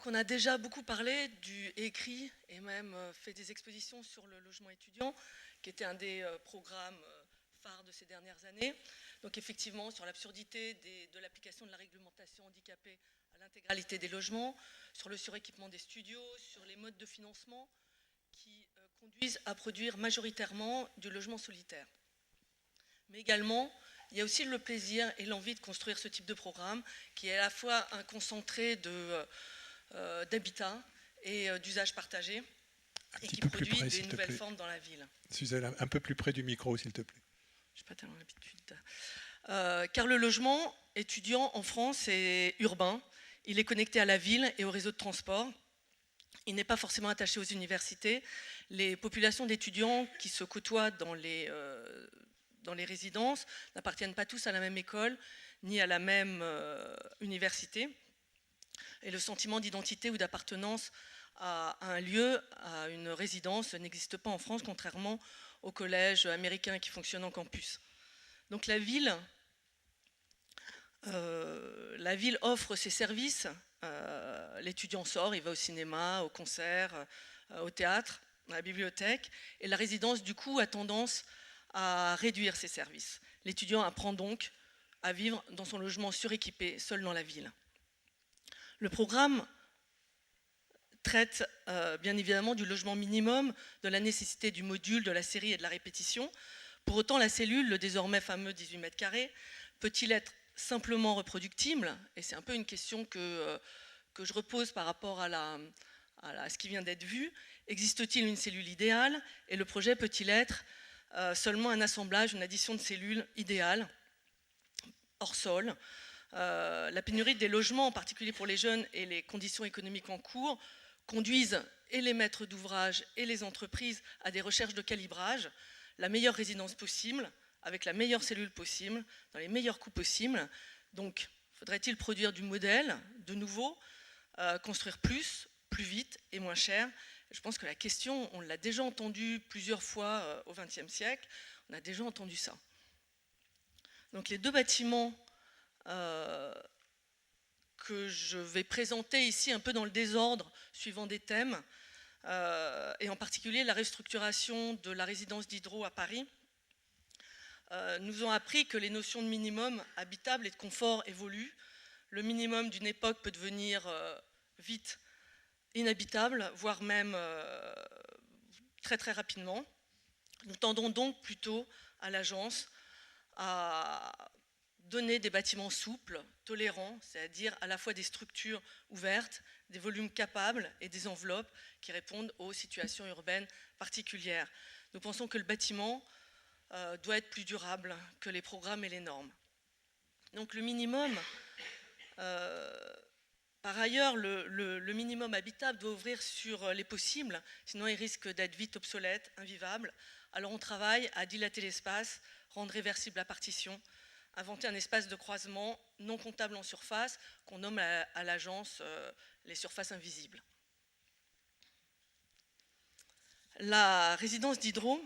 Donc on a déjà beaucoup parlé écrit et même fait des expositions sur le logement étudiant, qui était un des programmes phares de ces dernières années. Donc effectivement, sur l'absurdité de l'application de la réglementation handicapée à l'intégralité des logements, sur le suréquipement des studios, sur les modes de financement qui conduisent à produire majoritairement du logement solitaire. Mais également, il y a aussi le plaisir et l'envie de construire ce type de programme, qui est à la fois un concentré d'habitat et d'usage partagé, et qui produit des nouvelles formes dans la ville. Suzanne, un peu plus près du micro, s'il te plaît. Je n'ai pas tellement l'habitude. Car le logement étudiant en France est urbain, il est connecté à la ville et au réseau de transport. Il n'est pas forcément attaché aux universités. Les populations d'étudiants qui se côtoient dans les résidences n'appartiennent pas tous à la même école ni à la même université. Et le sentiment d'identité ou d'appartenance à un lieu, à une résidence, n'existe pas en France, contrairement aux collèges américains qui fonctionnent en campus. Donc la ville offre ses services. L'étudiant sort, il va au cinéma, au concert, au théâtre, à la bibliothèque. Et la résidence, du coup, a tendance à réduire ses services. L'étudiant apprend donc à vivre dans son logement suréquipé, seul dans la ville. Le programme traite bien évidemment du logement minimum, de la nécessité du module, de la série et de la répétition. Pour autant, la cellule, le désormais fameux 18 mètres carrés, peut-il être simplement reproductible? Et c'est un peu une question que je repose par rapport à ce qui vient d'être vu. Existe-t-il une cellule idéale? Et le projet peut-il être seulement un assemblage, une addition de cellules idéales, hors sol? La pénurie des logements, en particulier pour les jeunes, et les conditions économiques en cours conduisent et les maîtres d'ouvrage et les entreprises à des recherches de calibrage, la meilleure résidence possible, avec la meilleure cellule possible, dans les meilleurs coûts possibles. Donc, faudrait-il produire du modèle, de nouveau, construire plus vite et moins cher? Je pense que la question, on l'a déjà entendue plusieurs fois au XXe siècle, on a déjà entendu ça. Donc les deux bâtiments que je vais présenter ici un peu dans le désordre, suivant des thèmes, et en particulier la restructuration de la résidence Diderot à Paris, nous ont appris que les notions de minimum habitable et de confort évoluent. Le minimum d'une époque peut devenir vite inhabitable, voire même très très rapidement. Nous tendons donc plutôt à l'agence à donner des bâtiments souples, tolérants, c'est-à-dire à la fois des structures ouvertes, des volumes capables et des enveloppes qui répondent aux situations urbaines particulières. Nous pensons que le bâtiment doit être plus durable que les programmes et les normes. Donc le minimum, par ailleurs, le minimum habitable doit ouvrir sur les possibles, sinon il risque d'être vite obsolète, invivable. Alors on travaille à dilater l'espace, rendre réversible la partition, inventer un espace de croisement non comptable en surface, qu'on nomme à l'agence les surfaces invisibles. La résidence Diderot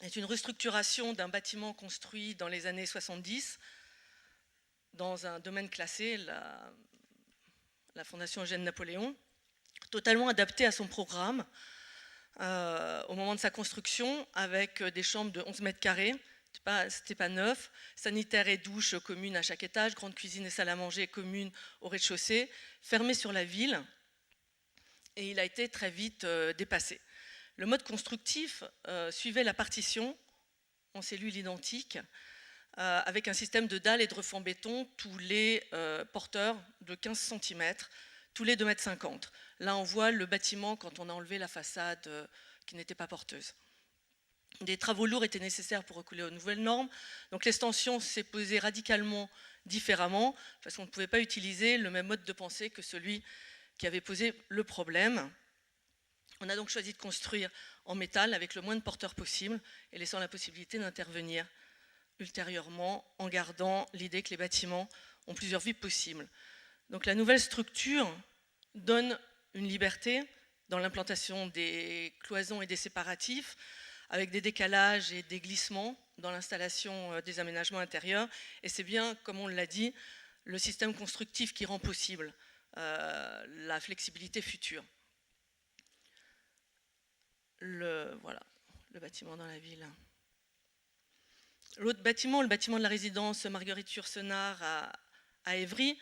est une restructuration d'un bâtiment construit dans les années 70 dans un domaine classé, la Fondation Eugène Napoléon, totalement adapté à son programme au moment de sa construction, avec des chambres de 11 mètres carrés, c'était pas neuf, sanitaire et douche communes à chaque étage, grande cuisine et salle à manger communes au rez-de-chaussée, fermé sur la ville, et il a été très vite dépassé. Le mode constructif suivait la partition en cellules identiques, avec un système de dalles et de refends béton, tous les porteurs de 15 cm, tous les 2,50 m. Là, on voit le bâtiment quand on a enlevé la façade qui n'était pas porteuse. Des travaux lourds étaient nécessaires pour recoller aux nouvelles normes. Donc l'extension s'est posée radicalement différemment, parce qu'on ne pouvait pas utiliser le même mode de pensée que celui qui avait posé le problème. On a donc choisi de construire en métal avec le moins de porteurs possible et laissant la possibilité d'intervenir ultérieurement en gardant l'idée que les bâtiments ont plusieurs vies possibles. Donc la nouvelle structure donne une liberté dans l'implantation des cloisons et des séparatifs, avec des décalages et des glissements dans l'installation des aménagements intérieurs. Et c'est bien, comme on l'a dit, le système constructif qui rend possible la flexibilité future. Voilà, le bâtiment dans la ville. L'autre bâtiment, le bâtiment de la résidence Marguerite Yourcenar à Évry,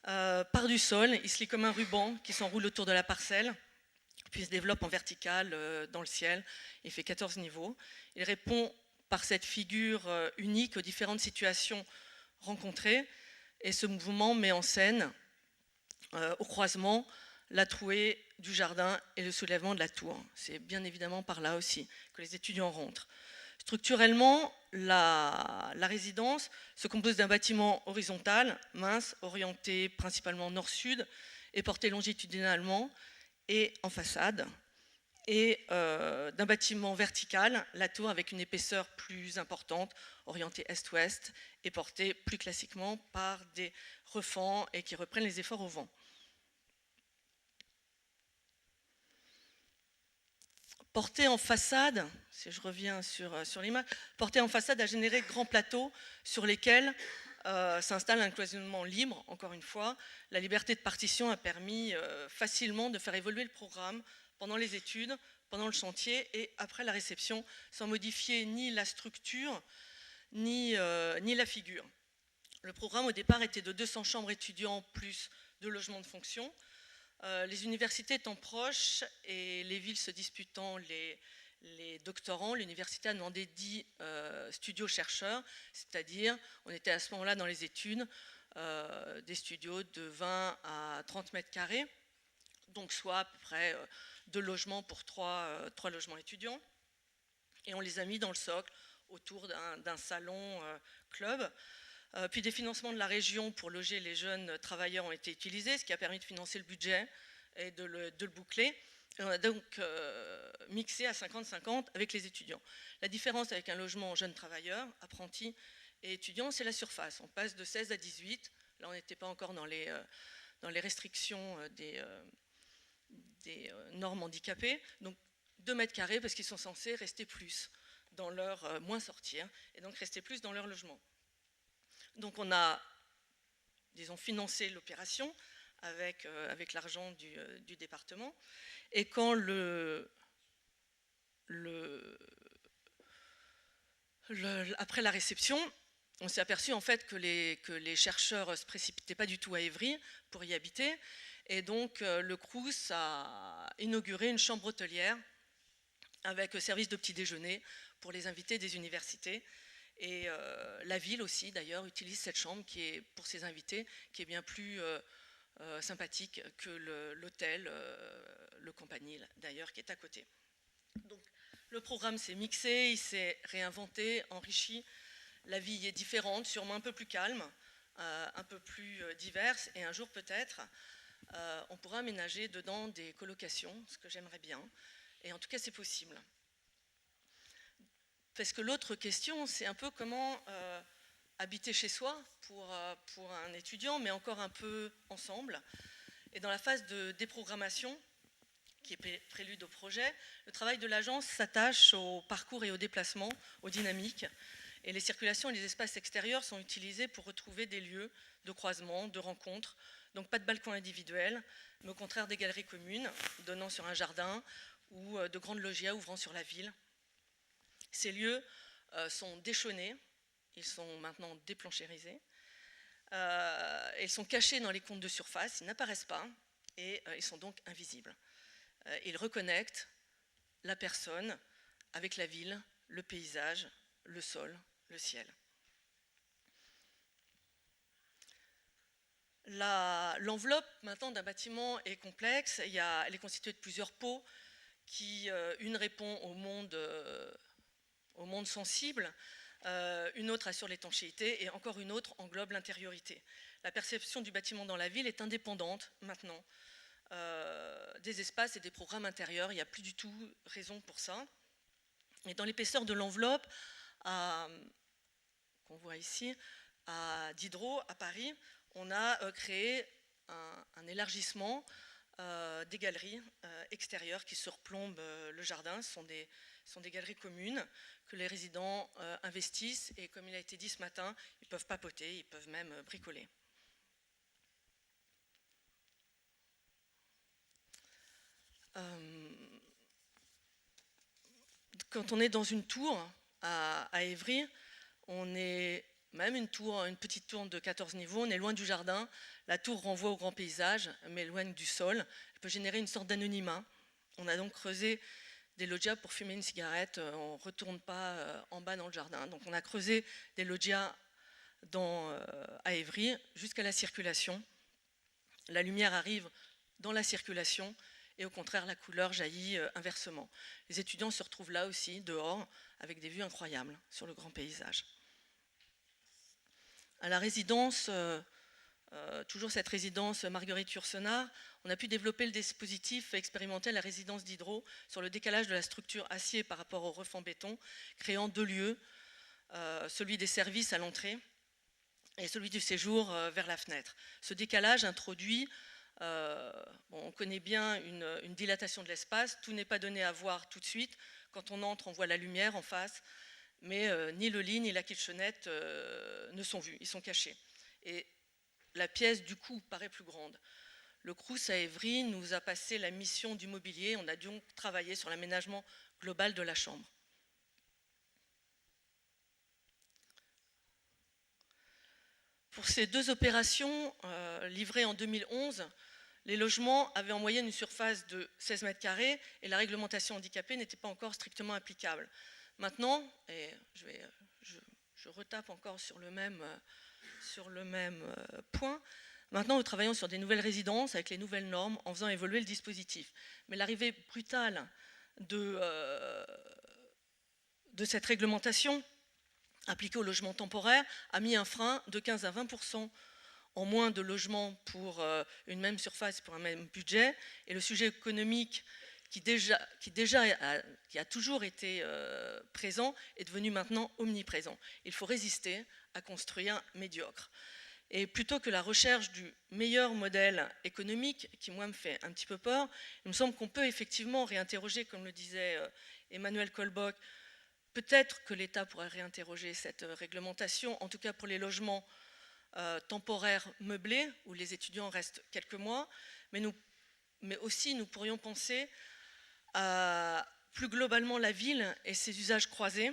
part du sol, il se lie comme un ruban qui s'enroule autour de la parcelle, puis se développe en vertical dans le ciel. Il fait 14 niveaux. Il répond par cette figure unique aux différentes situations rencontrées, et ce mouvement met en scène au croisement la trouée du jardin et le soulèvement de la tour. C'est bien évidemment par là aussi que les étudiants rentrent. Structurellement, la résidence se compose d'un bâtiment horizontal, mince, orienté principalement nord-sud et porté longitudinalement et en façade, et d'un bâtiment vertical, la tour avec une épaisseur plus importante, orientée est-ouest et portée plus classiquement par des refends et qui reprennent les efforts au vent. Portée en façade, si je reviens sur l'image, portée en façade a généré de grands plateaux sur lesquels s'installe un cloisonnement libre, encore une fois. La liberté de partition a permis facilement de faire évoluer le programme pendant les études, pendant le chantier et après la réception, sans modifier ni la structure, ni la figure. Le programme au départ était de 200 chambres étudiants plus 2 logements de fonction. Les universités étant proches et les villes se disputant les doctorants, l'université a demandé 10 studios chercheurs, c'est-à-dire, on était à ce moment-là dans les études, des studios de 20 à 30 mètres carrés, donc soit à peu près 2 logements pour 3 logements étudiants. Et on les a mis dans le socle, autour d'un salon club. Puis des financements de la région pour loger les jeunes travailleurs ont été utilisés, ce qui a permis de financer le budget et de le boucler. Et on a donc mixé à 50-50 avec les étudiants. La différence avec un logement jeunes travailleurs, apprentis et étudiants, c'est la surface. On passe de 16 à 18. Là, on n'était pas encore dans les restrictions des normes handicapées. Donc 2 mètres carrés parce qu'ils sont censés rester plus dans leur, moins sortir, et donc rester plus dans leur logement. Donc on a, disons, financé l'opération avec l'argent du département. Et quand après la réception, on s'est aperçu en fait que les chercheurs ne se précipitaient pas du tout à Évry pour y habiter. Et donc le Crous a inauguré une chambre hôtelière avec service de petit déjeuner pour les invités des universités. Et la ville aussi, d'ailleurs, utilise cette chambre qui est, pour ses invités, qui est bien plus sympathique que l'hôtel, le Campanile, d'ailleurs, qui est à côté. Donc, le programme s'est mixé, il s'est réinventé, enrichi. La vie est différente, sûrement un peu plus calme, un peu plus diverse. Et un jour, peut-être, on pourra aménager dedans des colocations, ce que j'aimerais bien. Et en tout cas, c'est possible. Parce que l'autre question, c'est un peu comment habiter chez soi pour un étudiant, mais encore un peu ensemble. Et dans la phase de déprogrammation, qui est prélude au projet, le travail de l'agence s'attache au parcours et au déplacement, aux dynamiques. Et les circulations et les espaces extérieurs sont utilisés pour retrouver des lieux de croisement, de rencontres. Donc pas de balcon individuel, mais au contraire des galeries communes, donnant sur un jardin, ou de grandes loggias ouvrant sur la ville. Ces lieux sont déchaunés, ils sont maintenant déplanchérisés, ils sont cachés dans les comptes de surface, ils n'apparaissent pas et ils sont donc invisibles. Ils reconnectent la personne avec la ville, le paysage, le sol, le ciel. L'enveloppe maintenant d'un bâtiment est complexe, elle est constituée de plusieurs pots qui, une répond au monde sensible, une autre assure l'étanchéité et encore une autre englobe l'intériorité. La perception du bâtiment dans la ville est indépendante maintenant des espaces et des programmes intérieurs, il n'y a plus du tout raison pour ça. Et dans l'épaisseur de l'enveloppe, qu'on voit ici, à Diderot, à Paris, on a créé un élargissement des galeries extérieures qui surplombent le jardin. Ce sont des galeries communes que les résidents investissent et, comme il a été dit ce matin, ils peuvent papoter, ils peuvent même bricoler. quand on est dans une tour à Évry, on est même une petite tour de 14 niveaux, on est loin du jardin, la tour renvoie au grand paysage, mais éloigne du sol, elle peut générer une sorte d'anonymat. On a donc creusé des loggias pour fumer une cigarette, on ne retourne pas en bas dans le jardin. Donc on a creusé des loggias à Évry jusqu'à la circulation. La lumière arrive dans la circulation et au contraire la couleur jaillit inversement. Les étudiants se retrouvent là aussi, dehors, avec des vues incroyables sur le grand paysage. À la résidence, toujours cette résidence Marguerite Yourcenar, on a pu développer le dispositif expérimenté à la résidence Diderot sur le décalage de la structure acier par rapport au refend béton, créant 2 lieux, celui des services à l'entrée et celui du séjour vers la fenêtre. Ce décalage introduit, on connaît bien une dilatation de l'espace, tout n'est pas donné à voir tout de suite. Quand on entre, on voit la lumière en face, mais ni le lit ni la kitchenette ne sont vus, ils sont cachés. Et la pièce, du coup, paraît plus grande. Le Crous à Évry nous a passé la mission du mobilier, on a donc travaillé sur l'aménagement global de la chambre. Pour ces 2 opérations livrées en 2011, les logements avaient en moyenne une surface de 16 mètres carrés et la réglementation handicapée n'était pas encore strictement applicable. Maintenant, et je retape encore sur le même point, maintenant nous travaillons sur des nouvelles résidences avec les nouvelles normes en faisant évoluer le dispositif. Mais l'arrivée brutale de cette réglementation appliquée au logement temporaire a mis un frein de 15 à 20% en moins de logements pour une même surface, pour un même budget. Et le sujet économique qui a toujours été présent est devenu maintenant omniprésent. Il faut résister à construire médiocre. Et plutôt que la recherche du meilleur modèle économique, qui moi me fait un petit peu peur, il me semble qu'on peut effectivement réinterroger, comme le disait Emmanuel Colbock, peut-être que l'État pourrait réinterroger cette réglementation, en tout cas pour les logements temporaires meublés, où les étudiants restent quelques mois, mais aussi nous pourrions penser à plus globalement la ville et ses usages croisés,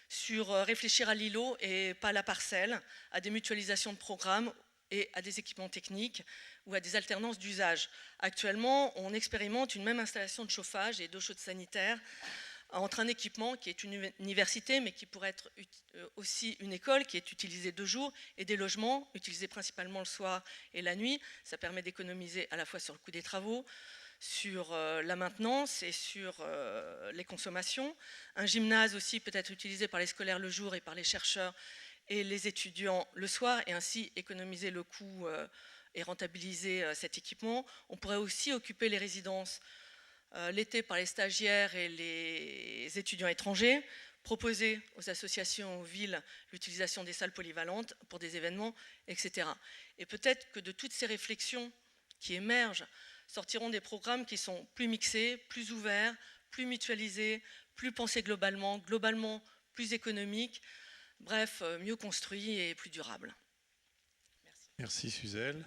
sur réfléchir à l'îlot et pas à la parcelle, à des mutualisations de programmes et à des équipements techniques ou à des alternances d'usage. Actuellement, on expérimente une même installation de chauffage et d'eau chaude sanitaire entre un équipement qui est une université, mais qui pourrait être aussi une école qui est utilisée 2 jours, et des logements utilisés principalement le soir et la nuit. Ça permet d'économiser à la fois sur le coût des travaux, sur la maintenance et sur les consommations. Un gymnase aussi peut être utilisé par les scolaires le jour et par les chercheurs et les étudiants le soir, et ainsi économiser le coût et rentabiliser cet équipement. On pourrait aussi occuper les résidences l'été par les stagiaires et les étudiants étrangers, proposer aux associations, aux villes, l'utilisation des salles polyvalentes pour des événements, etc. Et peut-être que de toutes ces réflexions qui émergent, sortiront des programmes qui sont plus mixés, plus ouverts, plus mutualisés, plus pensés globalement plus économiques, bref, mieux construits et plus durables. Merci Suzelle.